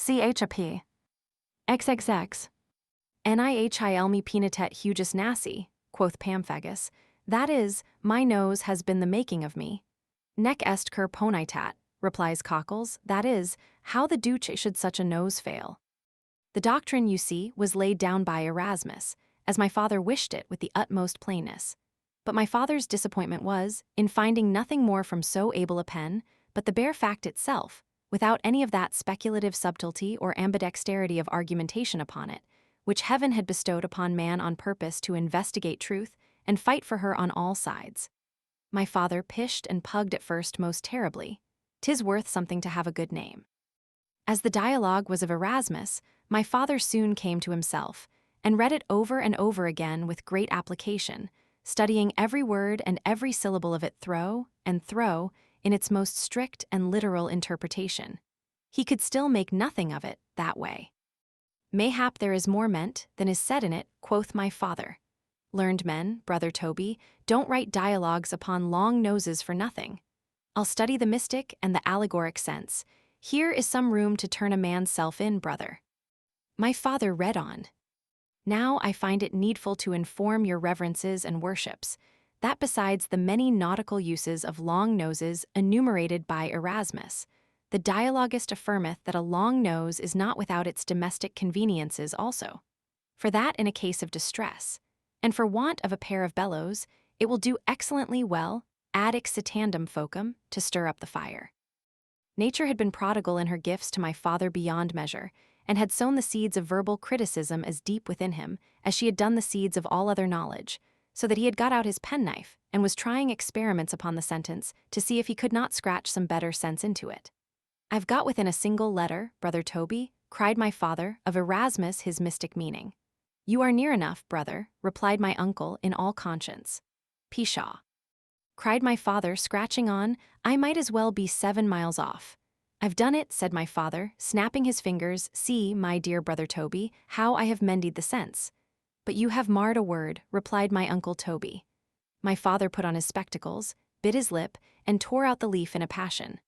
chap. XXX. Nihil me penitet hugis nasi, quoth Pamphagus, that is, my nose has been the making of me. Nec est cur ponitat, replies Cockles, that is, how the deuce should such a nose fail? The doctrine, you see, was laid down by Erasmus, as my father wished it with the utmost plainness. But my father's disappointment was, in finding nothing more from so able a pen, but the bare fact itself, without any of that speculative subtlety or ambidexterity of argumentation upon it, which heaven had bestowed upon man on purpose to investigate truth and fight for her on all sides. My father pished and pugged at first most terribly. 'Tis worth something to have a good name. As the dialogue was of Erasmus, my father soon came to himself, and read it over and over again with great application, studying every word and every syllable of it through and through in its most strict and literal interpretation. He could still make nothing of it that way. Mayhap there is more meant than is said in it, quoth my father. Learned men, brother Toby, don't write dialogues upon long noses for nothing. I'll study the mystic and the allegoric sense. Here is some room to turn a man's self in, brother. My father read on. Now I find it needful to inform your reverences and worships, that besides the many nautical uses of long noses enumerated by Erasmus, the dialogist affirmeth that a long nose is not without its domestic conveniences also. For that in a case of distress, and for want of a pair of bellows, it will do excellently well, ad excitandum focum, to stir up the fire. Nature had been prodigal in her gifts to my father beyond measure, and had sown the seeds of verbal criticism as deep within him as she had done the seeds of all other knowledge, so that he had got out his penknife and was trying experiments upon the sentence to see if he could not scratch some better sense into it. I've got within a single letter, brother Toby, cried my father, of Erasmus his mystic meaning. You are near enough, brother, replied my uncle in all conscience. Pshaw! Cried my father, scratching on, I might as well be 7 miles off. I've done it, said my father, snapping his fingers, see, my dear brother Toby, how I have mended the sense. But you have marred a word, replied my uncle Toby. My father put on his spectacles, bit his lip, and tore out the leaf in a passion.